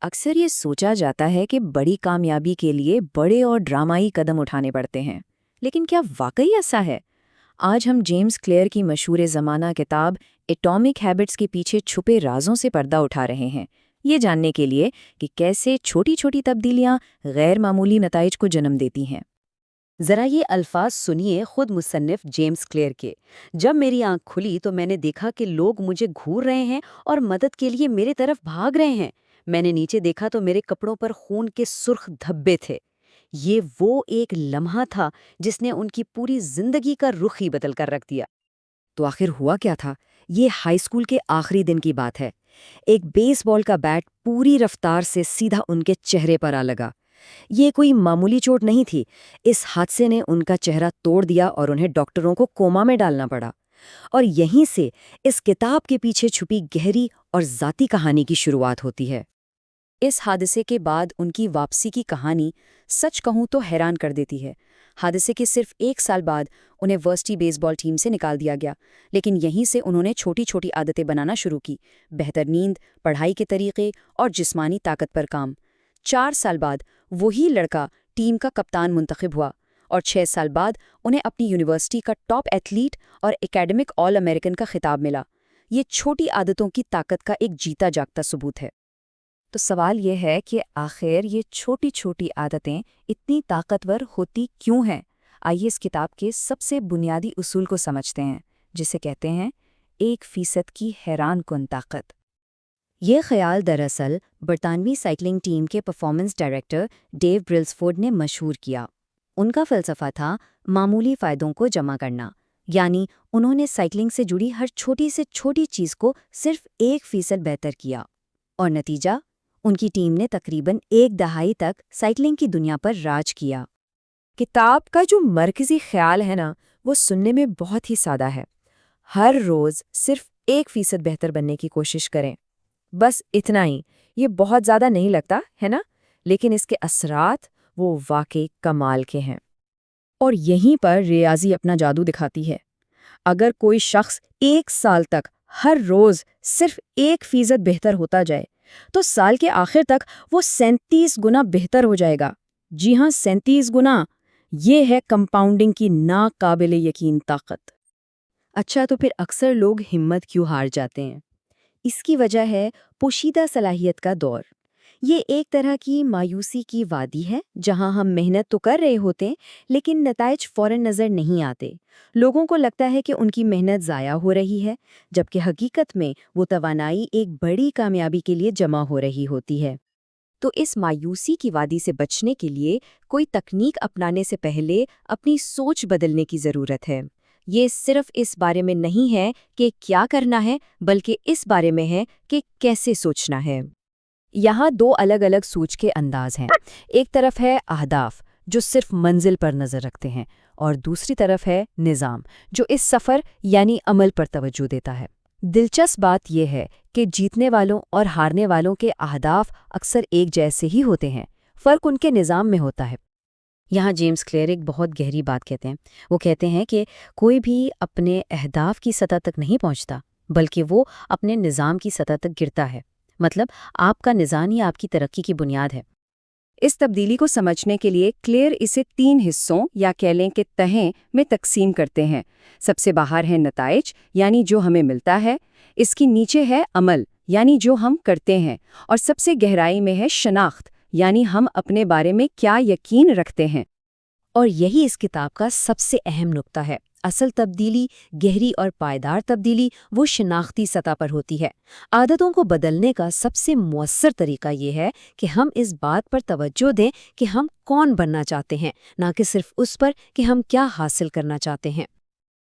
اکثر یہ سوچا جاتا ہے کہ بڑی کامیابی کے لیے بڑے اور ڈرامائی قدم اٹھانے پڑتے ہیں، لیکن کیا واقعی ایسا ہے؟ آج ہم جیمز کلیئر کی مشہور زمانہ کتاب ایٹامک ہیبٹس کے پیچھے چھپے رازوں سے پردہ اٹھا رہے ہیں، یہ جاننے کے لیے کہ کیسے چھوٹی چھوٹی تبدیلیاں غیر معمولی نتائج کو جنم دیتی ہیں۔ ذرا یہ الفاظ سنیے خود مصنف جیمز کلیئر کے۔ جب میری آنکھ کھلی تو میں نے دیکھا کہ لوگ مجھے گھور رہے ہیں اور مدد کے لیے میرے طرف بھاگ رہے ہیں۔ میں نے نیچے دیکھا تو میرے کپڑوں پر خون کے سرخ دھبے تھے۔ یہ وہ ایک لمحہ تھا جس نے ان کی پوری زندگی کا رخ ہی بدل کر رکھ دیا۔ تو آخر ہوا کیا تھا؟ یہ ہائی اسکول کے آخری دن کی بات ہے۔ ایک بیس بال کا بیٹ پوری رفتار سے سیدھا ان کے چہرے پر آ لگا۔ یہ کوئی معمولی چوٹ نہیں تھی، اس حادثے نے ان کا چہرہ توڑ دیا اور انہیں ڈاکٹروں کو کوما میں ڈالنا پڑا۔ اور یہیں سے اس کتاب کے پیچھے چھپی گہری اور ذاتی کہانی کی شروعات ہوتی ہے۔ اس حادثے کے بعد ان کی واپسی کی کہانی سچ کہوں تو حیران کر دیتی ہے۔ حادثے کے صرف 1 سال بعد انہیں ورسٹی بیس بال ٹیم سے نکال دیا گیا، لیکن یہیں سے انہوں نے چھوٹی چھوٹی عادتیں بنانا شروع کی، بہتر نیند، پڑھائی کے طریقے اور جسمانی طاقت پر کام۔ 4 سال بعد وہی لڑکا ٹیم کا کپتان منتخب ہوا، اور 6 سال بعد انہیں اپنی یونیورسٹی کا ٹاپ ایتھلیٹ اور اکیڈمک آل امریکن کا خطاب ملا۔ یہ چھوٹی عادتوں کی طاقت کا ایک جیتا جاگتا ثبوت ہے۔ تو سوال یہ ہے کہ آخر یہ چھوٹی چھوٹی عادتیں اتنی طاقتور ہوتی کیوں ہیں؟ آئیے اس کتاب کے سب سے بنیادی اصول کو سمجھتے ہیں، جسے کہتے ہیں 1% کی حیران کن طاقت۔ یہ خیال دراصل برطانوی سائیکلنگ ٹیم کے پرفارمنس ڈائریکٹر ڈیو برلسفورڈ نے مشہور کیا۔ ان کا فلسفہ تھا معمولی فائدوں کو جمع کرنا، یعنی انہوں نے سائیکلنگ سے جڑی ہر چھوٹی سے چھوٹی چیز کو صرف 1% بہتر کیا، اور نتیجہ ان کی ٹیم نے تقریباً 1 دہائی تک سائیکلنگ کی دنیا پر راج کیا۔ کتاب کا جو مرکزی خیال ہے نا، وہ سننے میں بہت ہی سادہ ہے۔ ہر روز صرف 1% بہتر بننے کی کوشش کریں، بس اتنا ہی۔ یہ بہت زیادہ نہیں لگتا ہے نا، لیکن اس کے اثرات وہ واقعی کمال کے ہیں۔ اور یہیں پر ریاضی اپنا جادو دکھاتی ہے۔ اگر کوئی شخص 1 سال تک ہر روز صرف 1% بہتر ہوتا جائے تو سال کے آخر تک وہ 37 گنا بہتر ہو جائے گا۔ جی ہاں، 37 گنا۔ یہ ہے کمپاؤنڈنگ کی ناقابل یقین طاقت۔ اچھا، تو پھر اکثر لوگ ہمت کیوں ہار جاتے ہیں؟ اس کی وجہ ہے پوشیدہ صلاحیت کا دور۔ یہ ایک طرح کی مایوسی کی وادی ہے جہاں ہم محنت تو کر رہے ہوتے ہیں لیکن نتائج فوراً نظر نہیں آتے۔ لوگوں کو لگتا ہے کہ ان کی محنت ضائع ہو رہی ہے، جبکہ حقیقت میں وہ توانائی ایک بڑی کامیابی کے لیے جمع ہو رہی ہوتی ہے۔ تو اس مایوسی کی وادی سے بچنے کے لیے کوئی تکنیک اپنانے سے پہلے اپنی سوچ بدلنے کی ضرورت ہے۔ یہ صرف اس بارے میں نہیں ہے کہ کیا کرنا ہے، بلکہ اس بارے میں ہے کہ کیسے سوچنا ہے۔ یہاں 2 الگ الگ سوچ کے انداز ہیں۔ ایک طرف ہے اہداف، جو صرف منزل پر نظر رکھتے ہیں، اور دوسری طرف ہے نظام، جو اس سفر یعنی عمل پر توجہ دیتا ہے۔ دلچسپ بات یہ ہے کہ جیتنے والوں اور ہارنے والوں کے اہداف اکثر ایک جیسے ہی ہوتے ہیں، فرق ان کے نظام میں ہوتا ہے۔ یہاں جیمز کلیئر ایک بہت گہری بات کہتے ہیں۔ وہ کہتے ہیں کہ کوئی بھی اپنے اہداف کی سطح تک نہیں پہنچتا، بلکہ وہ اپنے نظام کی سطح تک گرتا ہے۔ مطلب آپ کا نظام ہی آپ کی ترقی کی بنیاد ہے۔ اس تبدیلی کو سمجھنے کے لیے کلیئر اسے 3 حصوں یا کہہ لیں کہ تہیں میں تقسیم کرتے ہیں۔ سب سے باہر ہے نتائج، یعنی جو ہمیں ملتا ہے۔ اس کی نیچے ہے عمل، یعنی جو ہم کرتے ہیں، اور سب سے گہرائی میں ہے شناخت، یعنی ہم اپنے بارے میں کیا یقین رکھتے ہیں۔ اور یہی اس کتاب کا سب سے اہم نقطہ ہے۔ اصل تبدیلی، گہری اور پائیدار تبدیلی، وہ شناختی سطح پر ہوتی ہے۔ عادتوں کو بدلنے کا سب سے مؤثر طریقہ یہ ہے کہ ہم اس بات پر توجہ دیں کہ ہم کون بننا چاہتے ہیں، نہ کہ صرف اس پر کہ ہم کیا حاصل کرنا چاہتے ہیں۔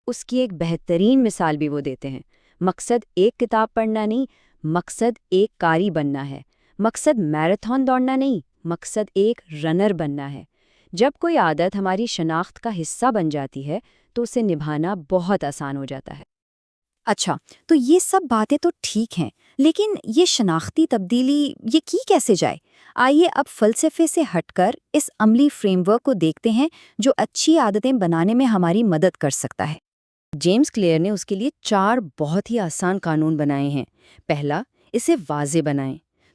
اس کی ایک بہترین مثال بھی وہ دیتے ہیں۔ مقصد ایک کتاب پڑھنا نہیں، مقصد ایک قاری بننا ہے۔ مقصد میراتھن دوڑنا نہیں، مقصد ایک رنر بننا ہے۔ جب کوئی عادت ہماری شناخت کا حصہ بن جاتی ہے تو اسے نبھانا بہت آسان ہو جاتا ہے۔ اچھا، تو یہ سب باتیں تو ٹھیک ہیں، لیکن یہ شناختی تبدیلی یہ کی کیسے جائے؟ آئیے اب فلسفے سے ہٹ کر اس عملی فریم ورک کو دیکھتے ہیں جو اچھی عادتیں بنانے میں ہماری مدد کر سکتا ہے۔ جیمز کلیئر نے اس کے لیے 4 بہت ہی آسان قانون بنائے ہیں۔ پہلا، اسے واضح بنائیں۔